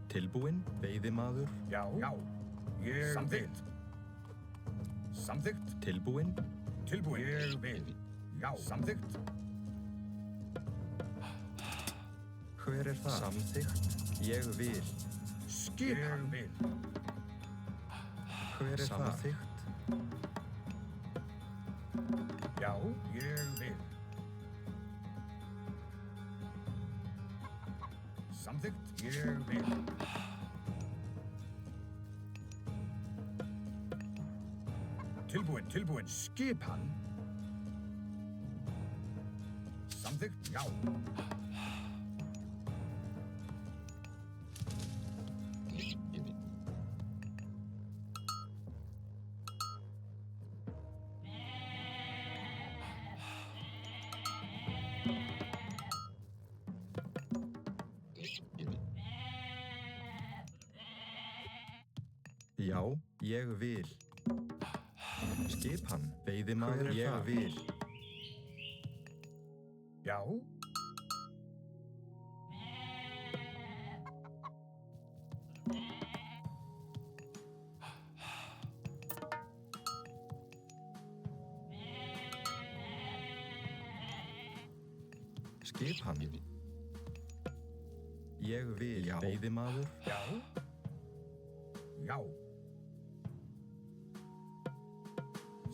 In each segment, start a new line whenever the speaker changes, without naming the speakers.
Tilbúinn, veiðimaður.
Já. Ég samþykkt. Samþykkt.
Tilbúinn.
Tilbúinn. Ég vil. Já. Samþykkt.
Hver er það? Samþykkt. Ég vil.
Skipan. Ég vil.
Hver er það? Samþykkt.
Já. Ég vil. Samþykkt. Ég vil. Tilbúinn. Skipan. Samþykkt. Já.
Já, ég vil. Skipan, veiðimaður, ég vil.
Já.
Skipan. Ég vil, já. Veiðimaður.
Já. Já.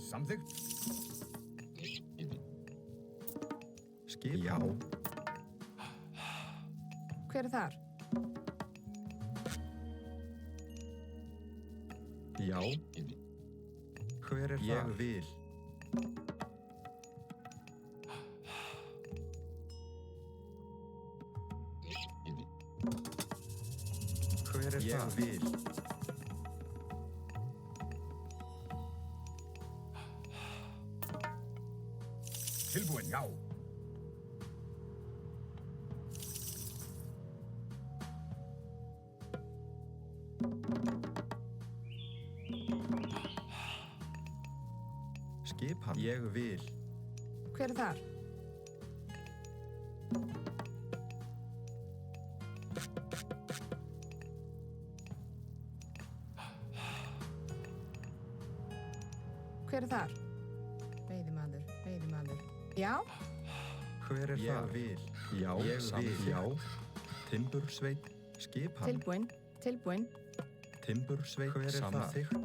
Samþykkt.
Skipan. Já.
Hver er þar?
Já. Hver er það? Ég vil. Hver er það? Ég vil.
Tilbúinn, já.
Skipan. Ég vil.
Hver er þar? Hver er þar? Veiðimaður. Já?
Hver er það? Ég vil. Já, ég vil. Já. Timbursveit. Skipan.
Tilbúinn.
Timbursveit. Hver er það? Samþykkt.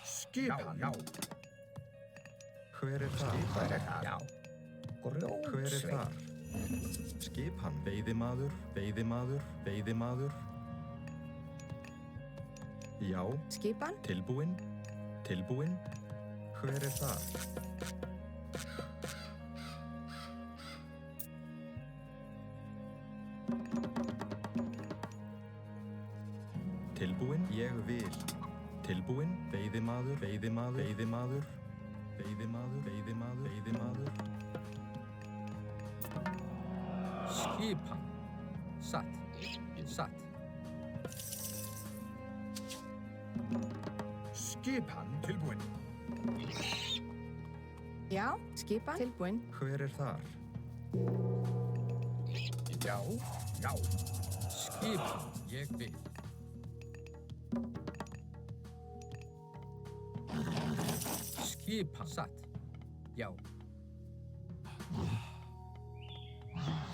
Skipan, já.
Hver er það?
Já.
Hver er það? Skipan. Veiðimaður. Já.
Skipan.
Tilbúinn. Hver er það? Tilbúinn. Ég vil. Tilbúinn. Veiðimaður.
Skipan. Satt.
Skipan, tilbúinn.
Já, skipan. Tilbúinn.
Hver er þar?
Já.
Skipan. Ég vil. Skipan. Satt. Já.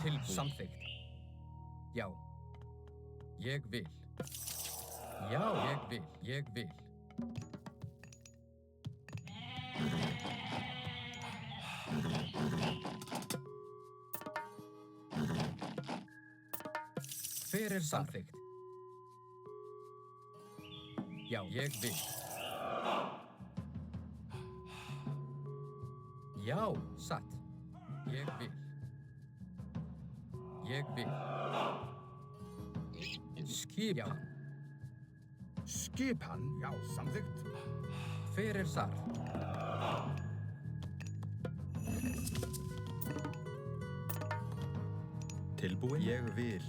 Tilbúinn. Samþykkt. Já. Ég vil. Já, ég vil. Hver er samþykkt? Já, ég vil. Já, satt. Ég vil. Skipan.
Skipan, já, samþykkt.
Hver er þar?
Tilbúinn. Ég vil.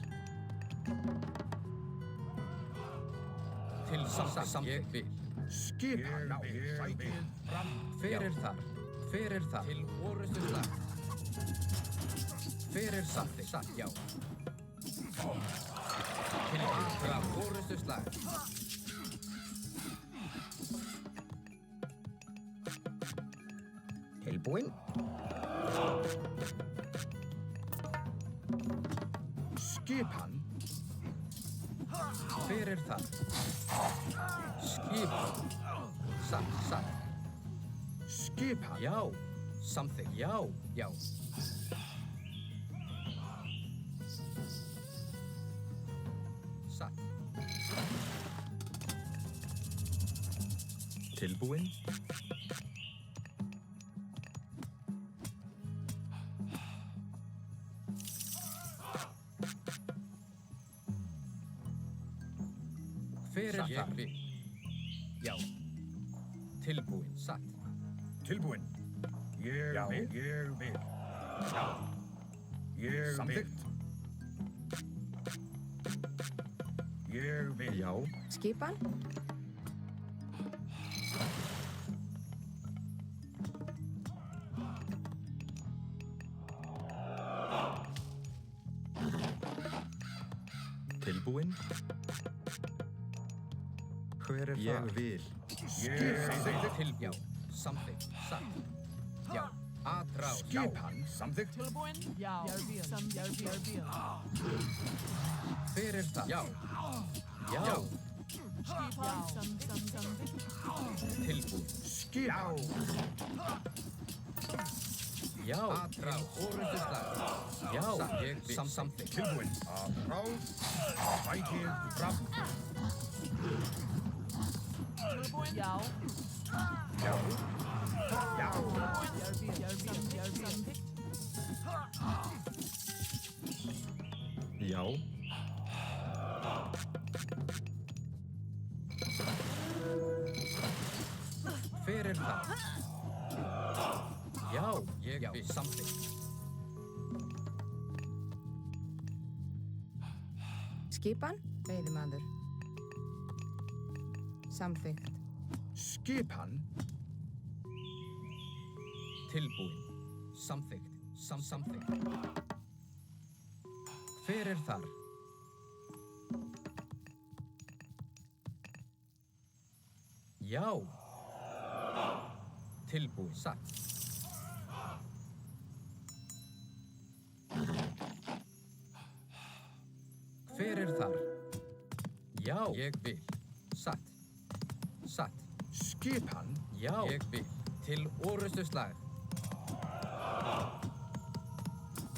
Til samþykkt. Ég vil.
Skipan, já, sækið fram.
Hver er þar? Til orrustu slag. Hver er samþykkt? Satt, já. Tilbúin til að orustu slag.
Tilbúin. Skipan.
Hver er það? Skipan. Satt, satt.
Skipan.
Já. Samþykkt, já, já. Satt.
Tilbúin.
Hver er það? Já. Tilbúin, satt.
Tilbúin. Ég vil. Ég vil. Já. Ég vil. Samþykkt. Ég vil.
Já.
Skipan.
Tilbúin. Hver er það? Ég vil.
Samþykkt.
Til, já. Samþykkt, satt. Já. Atrás, já.
Skipan. Samþykkt.
Tilbúin? Já. Jörbil.
Hver er það? Já. Já.
Skipan?
Tilbúin.
Skipan.
Já. Atrás, orustu slag. Já. Ég vil. Samþykkt.
Tilbúin. Atrás. Fætið fram.
Tilbúin? Já.
Já. Já.
Jörbil.
Já.
Hver er það? Já. Ég vil. Samþykkt.
Skipan. Veiðimaður. Samþykkt.
Skipan.
Tilbúin. Samþykkt. Samþykkt. Hver er þar? Já. Tilbúin. Satt. Hver er þar? Já. Ég vil. Satt. Satt.
Skipan.
Já. Ég vil. Til orustu slag.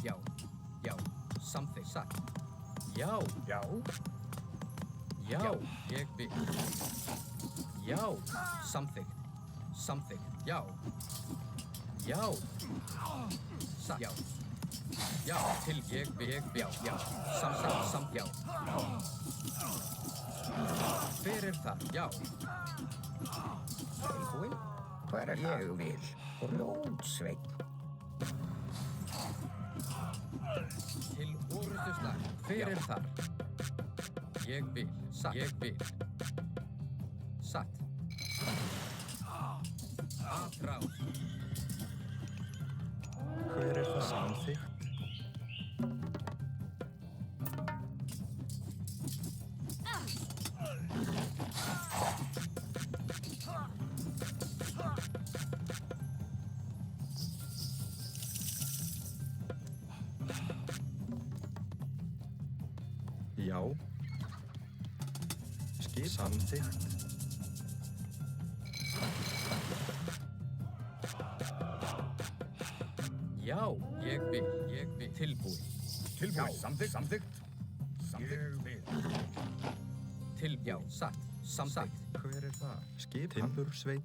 Já. Já. Samþykkt. Satt. Já.
Já.
Já. Ég vil. Já. Samþykkt. Samþykkt. Já. Já. Satt. Já. Já. Til ég vil. Já. Já. Samt. Já. Hver er það? Já.
Tilbúin. Hver er það? Ég vil. Rótsveinn.
Til orustu slag. Hver er þar? Ég vil. Satt. Ég vil. Satt. Atrás.
Hver er það? Samþykkt. Já. Skip. Samþykkt.
Já. Ég vil. Ég vil. Tilbúin.
Tilbúin. Samþykkt. Samþykkt. Ég vil.
Til, já. Satt. Samþykkt.
Hver er það? Skip. Timbursveinn.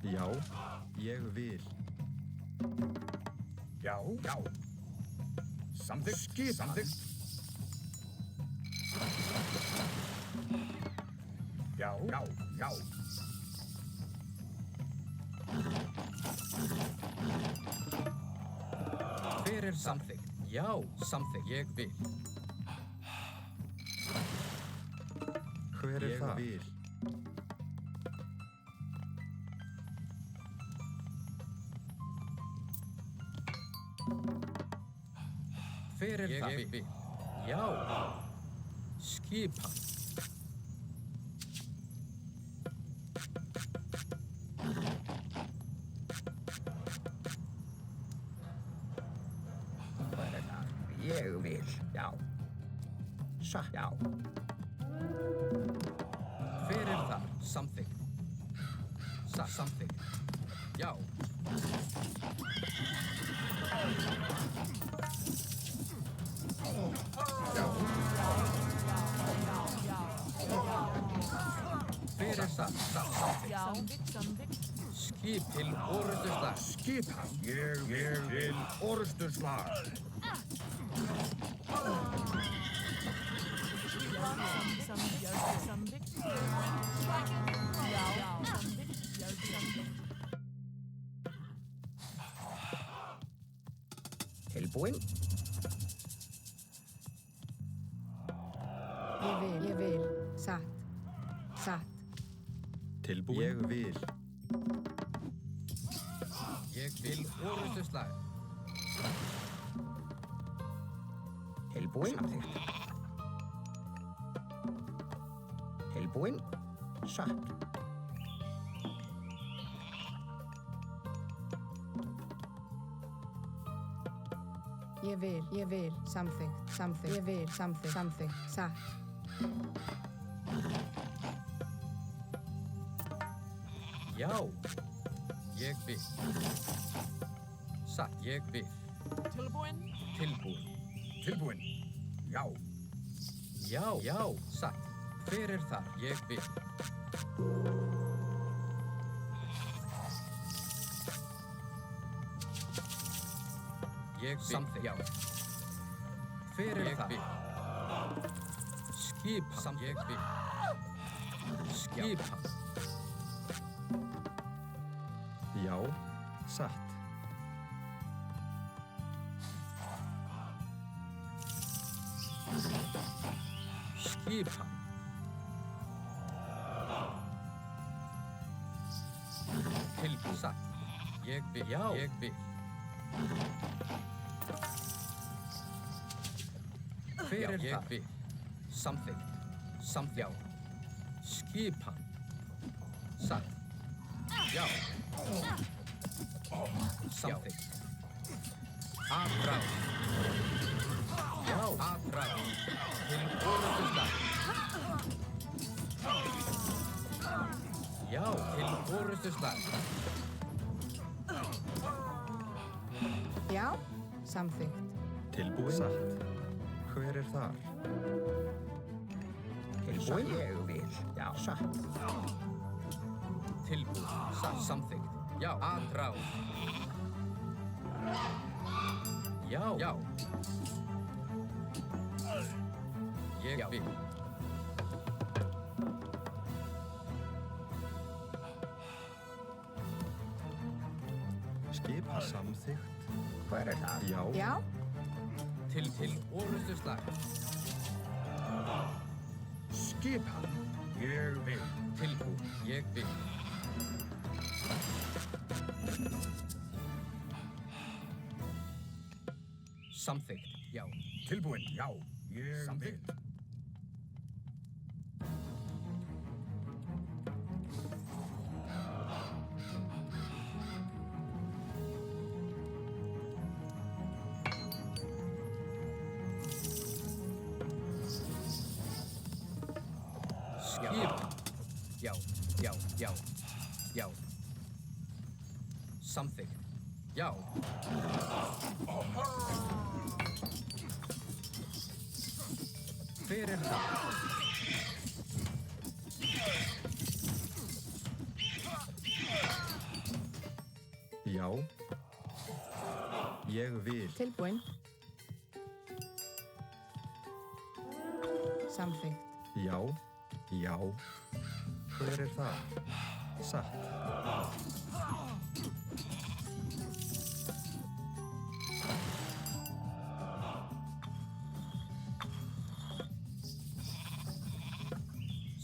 Já. Ég vil.
Já. Já. Samþykkt. Skipan. Samþykkt. Já. Já. Já.
Hver er samþykkt? Já. Samþykkt. Ég vil.
Hver er það? Ég vil.
Hver er það? Ég vil. Já. Skipan.
Hver er það? Ég vil. Já. Satt. Já.
Hver er það? Samþykkt. Samþykkt. Já. Hver er það? Samþykkt.
Já. Samþykkt.
Skip til orrustuslag.
Skipan. Ég vil orrustuslag.
Samþykkt. Já. Samþykkt. Samþykkt.
Tilbúin.
Ég vil. Satt. Satt.
Tilbúin. Ég vil.
Ég vil orrustuslag.
Tilbúin. Samþykkt. Tilbúin. Satt.
Ég vil. Samþykkt. Samþykkt. Ég vil. Samþykkt. Samþykkt. Satt.
Já. Ég vil. Satt. Ég vil.
Tilbúin.
Tilbúin.
Tilbúin. Já.
Já. Satt. Hver er þar? Ég vil. Ég vil. Samþykkt. Já. Hver er það? Skipan. Ég vil. Skipan.
Já. Satt.
Skipan. Tilbúin. Satt. Ég vil. Já. Ég vil. Hver er það? Ég vil. Samþykkt. Já. Skipan. Satt. Já. Samþykkt. Afráð. Já. Afráð. Til orrustuslag. Já. Til orrustuslag.
Já. Samþykkt.
Tilbúin. Satt. Hver er þar?
Tilbúin. Ég vil. Já. Satt.
Tilbúin. Satt. Samþykkt. Já. Afráð. Já. Ég vil.
Skipan. Samþykkt.
Hver er það?
Já.
Já.
Til orrustuslag.
Skipan. Ég vil.
Tilbúin. Ég vil. Samþykkt. Já.
Tilbúin. Já. Ég vil.
Skipan. Já. Samþykkt. Já. Hver er það?
Já. Ég vil.
Tilbúin. Samþykkt.
Já. Hver er það? Satt.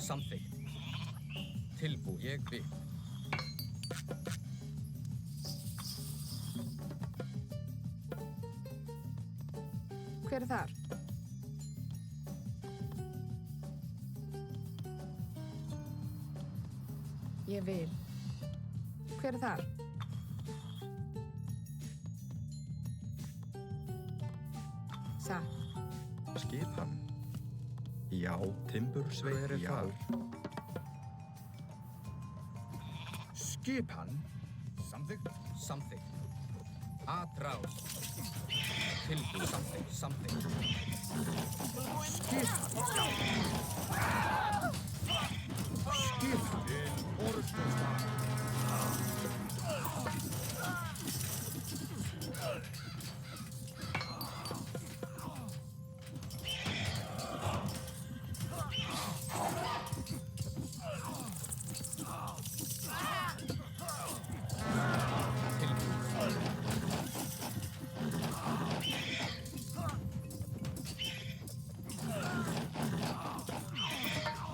Samþykkt. Tilbúin. Ég vil.
Hver er þar? Ég vil. Hver er þar? Satt.
Skipan. Já, timbursveit. Hver er þar?
Skipan.
Samþykkt. Samþykkt. Atrás. Tilbúið. Samþykkt. Samþykkt.
Skipan. Skipan.
Til orrustuslag.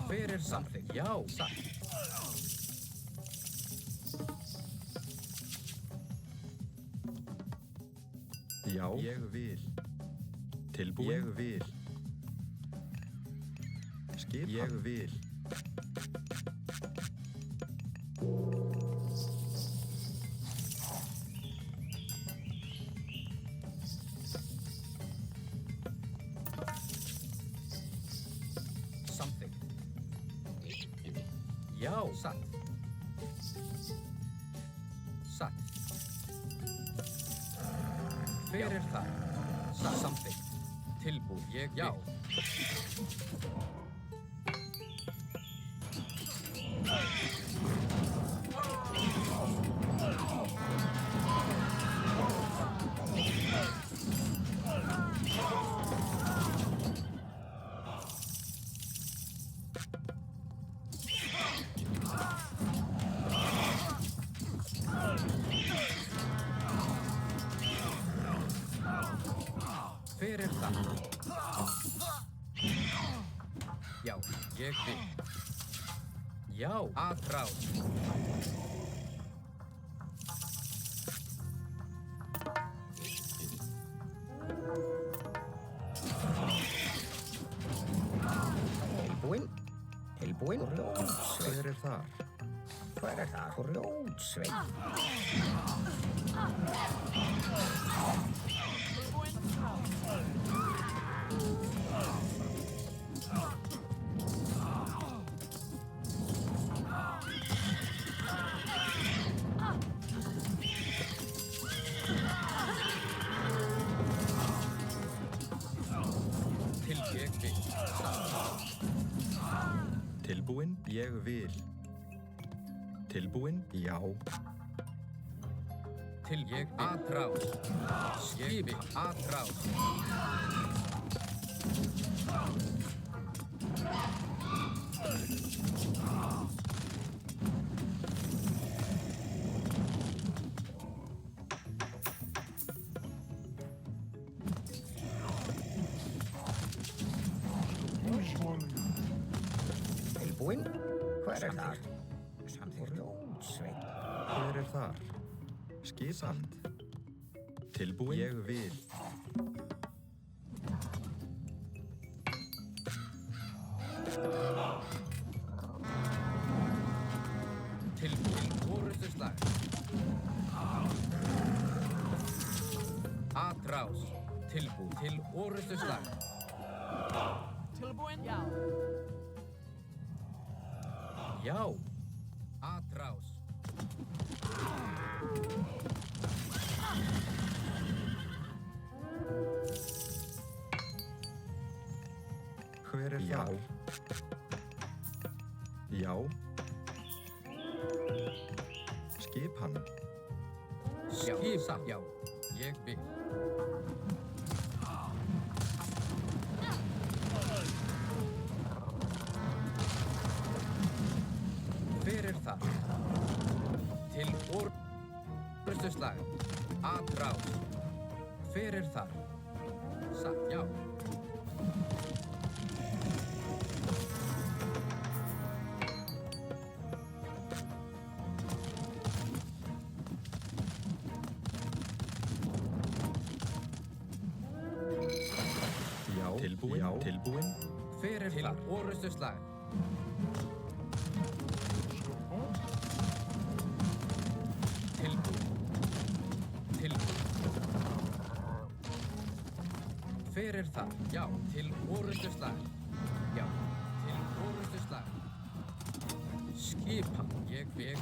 Hver er samþykkt? Já, satt.
Já, ég vil. Tilbúin. Ég vil. Skipan. Ég vil.
Samþykkt. Já, satt. Satt. Hver er það? Satt. Samþykkt. Tilbúið. Ég vil. Já. Hver er það? Já, ég vil. Já, atrás.
Tilbúin. Tilbúin. Grjótsveit.
Hver er þar?
Hver er það? Grjótsveit.
Til ég vil.
Tilbúin. Ég vil. Tilbúin. Já.
Til ég vil. Atrás. Ég vil. Atrás.
Tilbúin. Hver er það? Grjótsveit.
Hver er þar? Skipan. Tilbúin. Ég vil.
Tilbúið. Orrustuslag. Atrás. Tilbúið. Til orrustuslag.
Tilbúin? Já.
Já. Atrás.
Hver er þar? Já. Skipan.
Skipa. Já. Ég vil. Hver er það? Til orrustuslag. Atrás. Hver er það? Satt, já.
Tilbúin. Já. Tilbúin.
Hver er þar? Orustu slag. Tilbúin. Tilbúin. Hver er þar? Já, til orustu slag. Já, til orustu slag. Skipan, ég vil.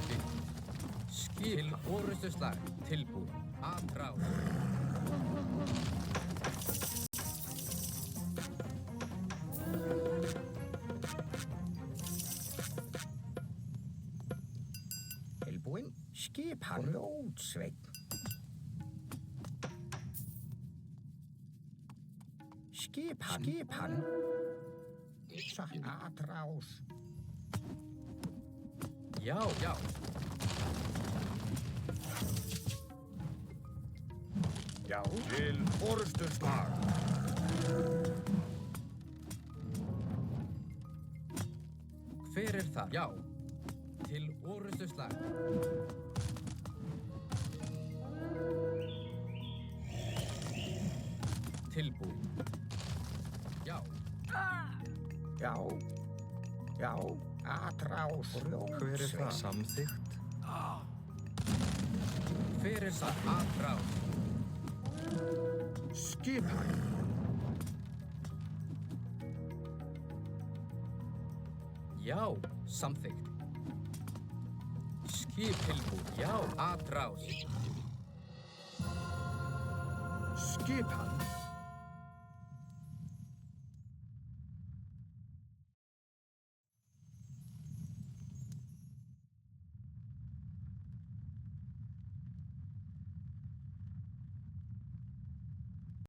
Til orustu slag. Tilbúin. Atrás.
Tilbúinn. Skipan. Ljótsveinn. Skipan. Atrás.
Já.
Já. Til orustu slag.
Hver er þar? Já, til orustu slag. Tilbúin. Já.
Já. Atrás.
Hver er það? Samþykkt.
Hver er það? Atrás.
Skipan.
Já, samþykkt. Skip tilbúin. Já, atrás.
Skipan.